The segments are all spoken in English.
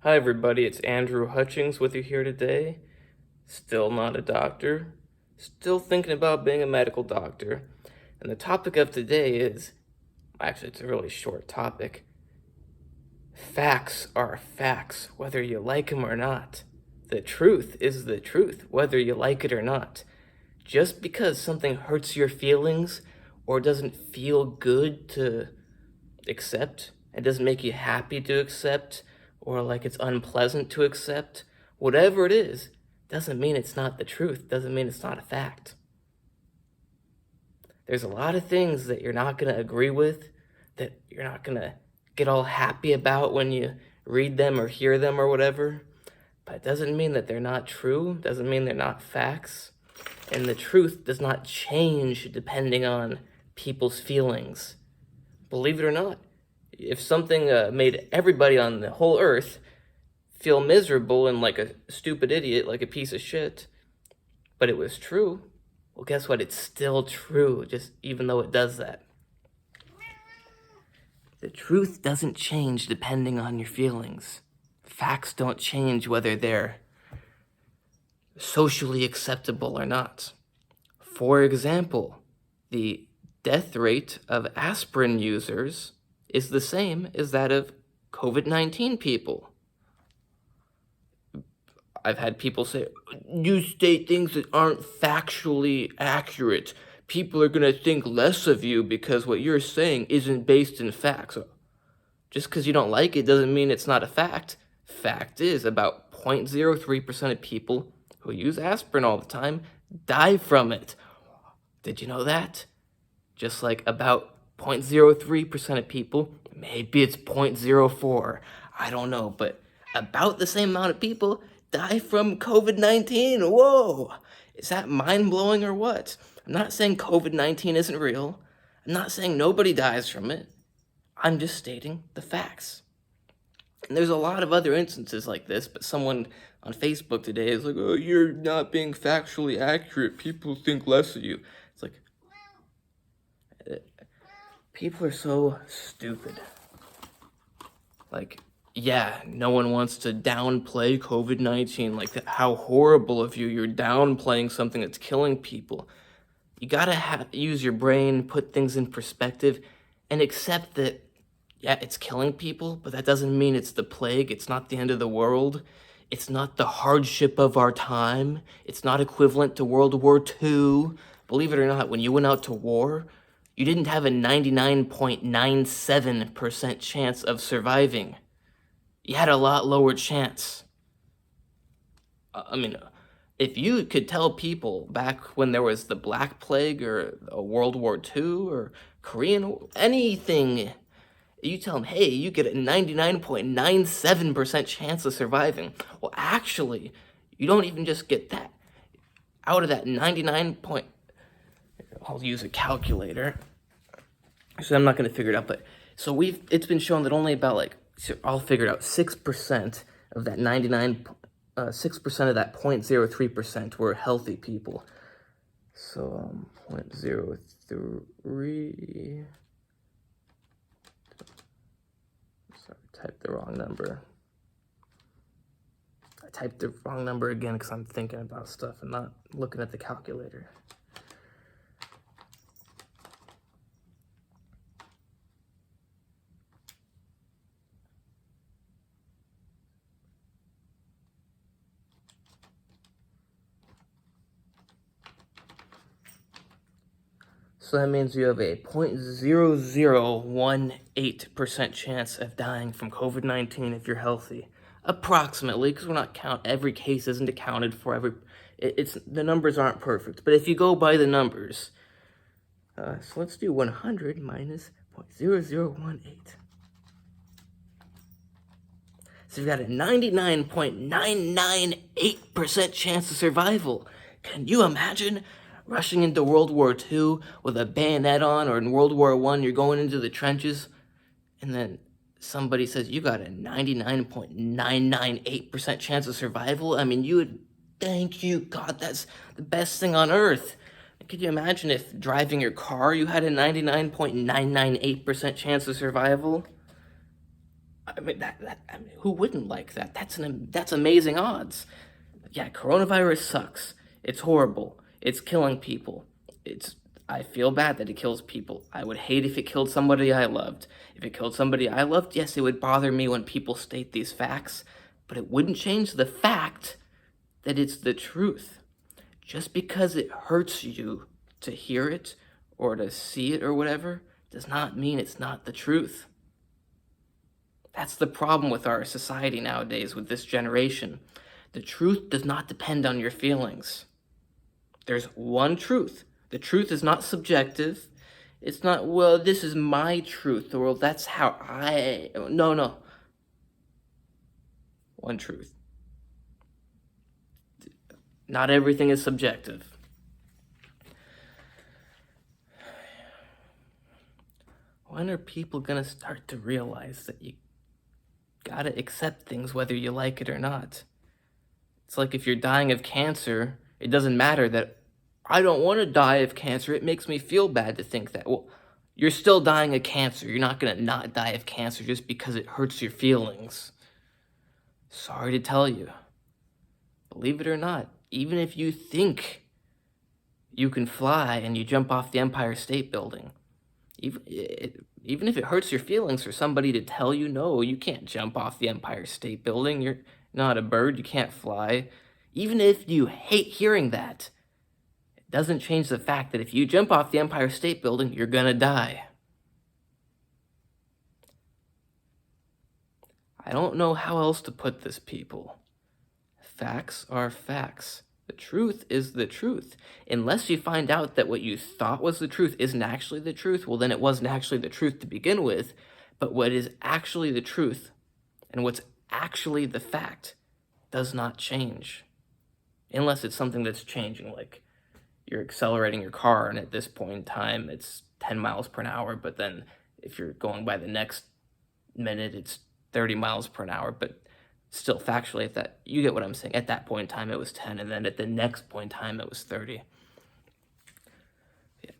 Hi everybody, it's Andrew Hutchings with you here today. Still not a doctor, still thinking about being a medical doctor. And the topic of today is, actually it's a really short topic. Facts are facts, whether you like them or not. The truth is the truth, whether you like it or not. Just because something hurts your feelings or doesn't feel good to accept, it doesn't make you happy to accept, or like it's unpleasant to accept, whatever it is, doesn't mean it's not the truth, doesn't mean it's not a fact. There's a lot of things that you're not going to agree with, that you're not going to get all happy about when you read them or hear them or whatever, but it doesn't mean that they're not true, doesn't mean they're not facts, and the truth does not change depending on people's feelings. Believe it or not, if something made everybody on the whole earth feel miserable and like a stupid idiot, like a piece of shit, but it was true, well, guess what? It's still true, just even though it does that. The truth doesn't change depending on your feelings. Facts don't change whether they're socially acceptable or not. For example, the death rate of aspirin users is the same as that of COVID-19 people. I've had people say, you state things that aren't factually accurate. People are going to think less of you because what you're saying isn't based in facts. Just because you don't like it doesn't mean it's not a fact. Fact is, about 0.03% of people who use aspirin all the time die from it. Did you know that? Just like about 0.03% of people, maybe it's 0.04, I don't know, but about the same amount of people die from COVID-19. Whoa! Is that mind-blowing or what? I'm not saying COVID-19 isn't real. I'm not saying nobody dies from it. I'm just stating the facts. And there's a lot of other instances like this, but someone on Facebook today is like, oh, you're not being factually accurate. People think less of you. It's like, people are so stupid. Like, yeah, no one wants to downplay COVID-19, like how horrible of you, you're downplaying something that's killing people. You gotta use your brain, put things in perspective, and accept that, yeah, it's killing people, but that doesn't mean it's the plague, it's not the end of the world, it's not the hardship of our time, it's not equivalent to World War II. Believe it or not, when you went out to war, you didn't have a 99.97% chance of surviving. You had a lot lower chance. If you could tell people back when there was the Black Plague or World War II or Korean, anything, you tell them, hey, you get a 99.97% chance of surviving. Well, actually, you don't even just get that. Out of that 99 point, I'll use a calculator. So I'm not going to figure it out, but so it's been shown that only about I'll figure it out, 6% of that 6% of that 0.03% were healthy people. So 0.03, sorry, I typed the wrong number. I typed the wrong number again because I'm thinking about stuff and not looking at the calculator. So that means you have a 0.0018% chance of dying from COVID-19 if you're healthy. Approximately, because we're not every case isn't accounted for. The numbers aren't perfect, but if you go by the numbers, so let's do 100 minus 0.0018. So you've got a 99.998% chance of survival. Can you imagine rushing into World War II with a bayonet on, or in World War I, you're going into the trenches, and then somebody says you got a 99.998% chance of survival? I mean, you would, thank you, God, that's the best thing on earth. Could you imagine if driving your car you had a 99.998% chance of survival? I mean, who wouldn't like that? That's amazing odds. Yeah, coronavirus sucks. It's horrible. It's killing people. I feel bad that it kills people. I would hate if it killed somebody I loved. If it killed somebody I loved, yes, it would bother me when people state these facts, but it wouldn't change the fact that it's the truth. Just because it hurts you to hear it or to see it or whatever does not mean it's not the truth. That's the problem with our society nowadays, with this generation. The truth does not depend on your feelings. There's one truth. The truth is not subjective. It's not, well, this is my truth, or well, that's how no. One truth. Not everything is subjective. When are people gonna start to realize that you gotta accept things whether you like it or not? It's like if you're dying of cancer, it doesn't matter that I don't want to die of cancer. It makes me feel bad to think that. Well, you're still dying of cancer. You're not gonna not die of cancer just because it hurts your feelings. Sorry to tell you. Believe it or not, even if you think you can fly and you jump off the Empire State Building, even if it hurts your feelings for somebody to tell you, no, you can't jump off the Empire State Building, you're not a bird, you can't fly, even if you hate hearing that, it doesn't change the fact that if you jump off the Empire State Building, you're gonna die. I don't know how else to put this, people. Facts are facts. The truth is the truth. Unless you find out that what you thought was the truth isn't actually the truth, well, then it wasn't actually the truth to begin with. But what is actually the truth and what's actually the fact does not change. Unless it's something that's changing, like you're accelerating your car and at this point in time it's 10 miles per hour, but then if you're going by the next minute it's 30 miles per hour, but still factually at that, you get what I'm saying. At that point in time it was 10, and then at the next point in time it was 30.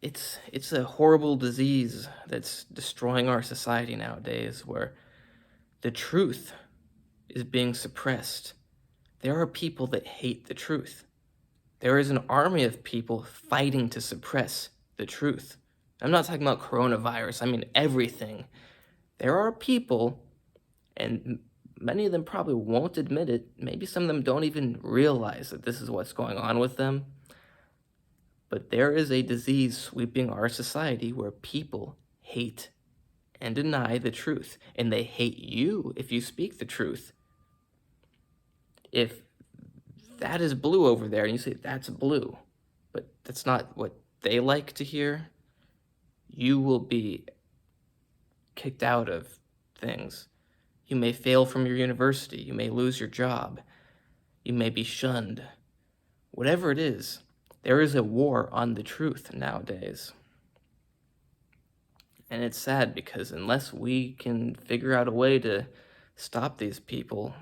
It's a horrible disease that's destroying our society nowadays, where the truth is being suppressed. There are people that hate the truth. There is an army of people fighting to suppress the truth. I'm not talking about coronavirus, I mean everything. There are people, and many of them probably won't admit it. Maybe some of them don't even realize that this is what's going on with them. But there is a disease sweeping our society where people hate and deny the truth. And they hate you if you speak the truth. If that is blue over there and you say that's blue, but that's not what they like to hear, you will be kicked out of things. You may fail from your university. You may lose your job. You may be shunned. Whatever it is, there is a war on the truth nowadays. And it's sad because unless we can figure out a way to stop these people,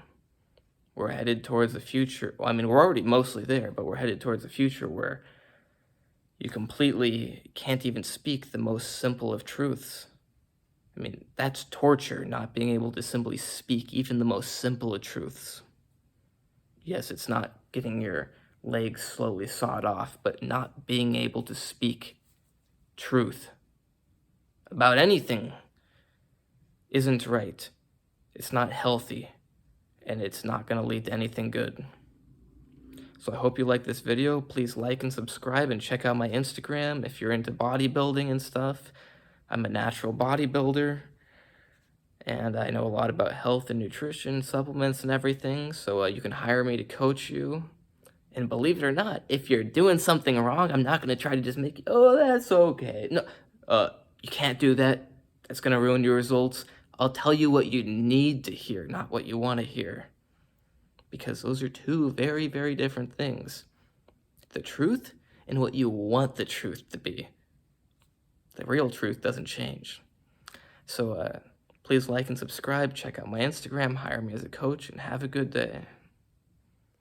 we're headed towards a future. Well, I mean, we're already mostly there, but we're headed towards a future where you completely can't even speak the most simple of truths. I mean, that's torture, not being able to simply speak even the most simple of truths. Yes, it's not getting your legs slowly sawed off, but not being able to speak truth about anything isn't right. It's not healthy, and it's not going to lead to anything good. So I hope you like this video. Please like and subscribe and check out my Instagram if you're into bodybuilding and stuff. I'm a natural bodybuilder, and I know a lot about health and nutrition, supplements and everything, so you can hire me to coach you. And believe it or not, if you're doing something wrong, I'm not going to try to just make you, oh, that's okay. No, you can't do that. That's going to ruin your results. I'll tell you what you need to hear, not what you want to hear. Because those are two very, very different things. The truth and what you want the truth to be. The real truth doesn't change. So please like and subscribe, check out my Instagram, hire me as a coach, and have a good day.